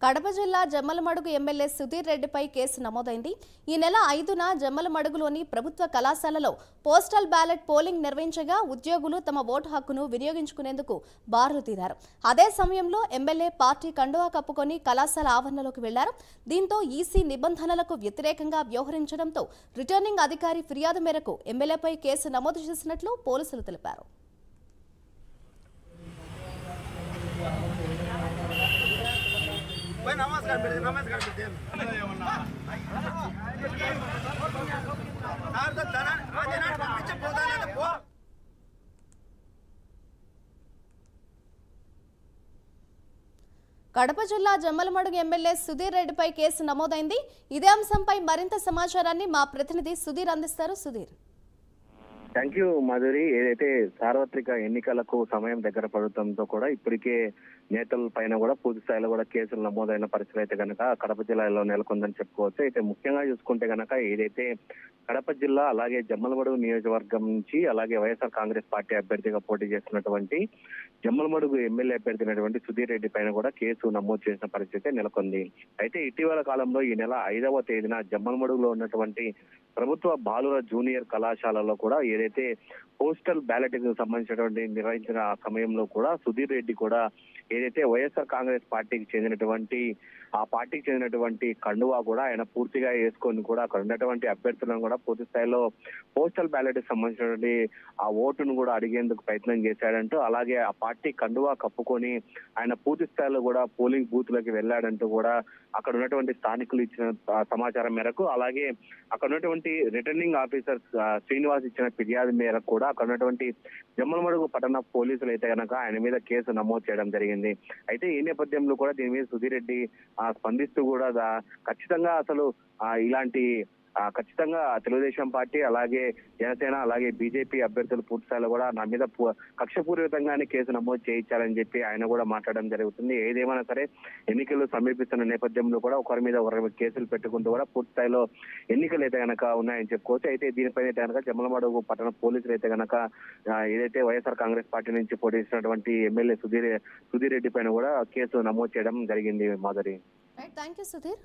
కడప జిల్లా జమ్మలమడుగు ఎమ్మెల్యే సుధీర్ రెడ్డిపై కేసు నమోదైంది. ఈ నెల 5న జమ్మలమడుగులోని ప్రభుత్వ కళాశాలలో పోస్టల్ బ్యాలెట్ పోలింగ్ నిర్వహించగా ఉద్యోగులు తమ ఓటు హక్కును వినియోగించుకునేందుకు బారులు తీరారు. అదే సమయంలో ఎమ్మెల్యే పార్టీ కండువా కప్పుకొని కళాశాల ఆవరణలోకి వెళ్లారు. దీంతో ఈసీ నిబంధనలకు వ్యతిరేకంగా వ్యవహరించడంతో రిటర్నింగ్ అధికారి ఫిర్యాదు మేరకు ఎమ్మెల్యేపై కేసు నమోదు చేసినట్లు పోలీసులు తెలిపారు. नमस्कार नमस्कार కడప జిల్లా జమ్మలమడుగు ఎమ్మెల్యే సుధీర్ రెడ్డిపై కేసు నమోదైంది. ఇదే అంశంపై మరింత సమాచారాన్ని మా ప్రతినిధి సుధీర్ అందిస్తారు. Sudheer, thank you Madhuri. ఏదైతే సార్వత్రిక ఎన్నికలకు సమయం దగ్గర పడటంతో కూడా ఇప్పటికే నేతల పైన కూడా పూర్తి స్థాయిలో కూడా కేసులు నమోదైన పరిస్థితి అయితే కనుక కడప జిల్లాలో నెలకొందని చెప్పుకోవచ్చు. అయితే ముఖ్యంగా చూసుకుంటే కనుక ఏదైతే కడప జిల్లా అలాగే జమ్మలమడుగు నియోజకవర్గం నుంచి అలాగే వైఎస్ఆర్ కాంగ్రెస్ పార్టీ అభ్యర్థిగా పోటీ చేస్తున్నటువంటి జమ్మలమడుగు ఎమ్మెల్యే అభ్యర్థి సుధీర్ రెడ్డి పైన కూడా కేసు నమోదు చేసిన పరిస్థితి నెలకొంది. అయితే ఇటీవల కాలంలో ఈ నెల 5వ తేదీన జమ్మలమడుగులో ఉన్నటువంటి ప్రభుత్వ బాలుర జూనియర్ కళాశాలలో కూడా ఏదైతే పోస్టల్ బ్యాలెట్ కు సంబంధించినటువంటి నిర్వహించిన ఆ సమయంలో కూడా సుధీర్ రెడ్డి కూడా ఏదైతే వైఎస్ఆర్ కాంగ్రెస్ పార్టీకి చెందినటువంటి కండువా కూడా ఆయన పూర్తిగా వేసుకొని కూడా అక్కడ ఉన్నటువంటి అభ్యర్థులను కూడా పూర్తి స్థాయిలో పోస్టల్ బ్యాలెట్ కి సంబంధించినటువంటి ఆ ఓటును కూడా అడిగేందుకు ప్రయత్నం చేశాడంటూ, అలాగే ఆ పార్టీ కండువా కప్పుకొని ఆయన పూర్తి స్థాయిలో కూడా పోలింగ్ బూత్ లోకి వెళ్లాడంటూ కూడా అక్కడ ఉన్నటువంటి స్థానికులు ఇచ్చిన సమాచారం మేరకు, అలాగే అక్కడ ఉన్నటువంటి రిటర్నింగ్ ఆఫీసర్ శ్రీనివాస్ ఇచ్చిన ఫిర్యాదు మేరకు కూడా అక్కడ ఉన్నటువంటి జమ్మలమడుగు పట్టణ పోలీసులు అయితే కనుక ఆయన మీద కేసు నమోదు చేయడం జరిగింది. అయితే ఈ నేపథ్యంలో కూడా దీని మీద సుధీర్ రెడ్డి స్పందిస్తూ కూడా ఖచ్చితంగా అసలు ఇలాంటి ఖచ్చితంగా తెలుగుదేశం పార్టీ అలాగే జనసేన అలాగే బీజేపీ అభ్యర్థులు పూర్తి స్థాయిలో కూడా నా మీద కక్షపూరితంగానే కేసు నమోదు చేయించాలని చెప్పి ఆయన కూడా మాట్లాడడం జరుగుతుంది. ఏదేమైనా సరే ఎన్నికలు సమీపిస్తున్న నేపథ్యంలో కూడా ఒకరి మీద కేసులు పెట్టుకుంటూ కూడా పూర్తి స్థాయిలో ఎన్నికలు అయితే కనుక ఉన్నాయని చెప్పుకోవచ్చు. అయితే దీనిపైన అయితే కనుక జమ్మలమడుగు పట్టణ పోలీసులు అయితే కనుక ఏదైతే వైఎస్ఆర్ కాంగ్రెస్ పార్టీ నుంచి పోటీ చేసినటువంటి ఎమ్మెల్యే సుధీర్ రెడ్డి పైన కూడా కేసు నమోదు చేయడం జరిగింది. Madhuri, thank you Sudheer.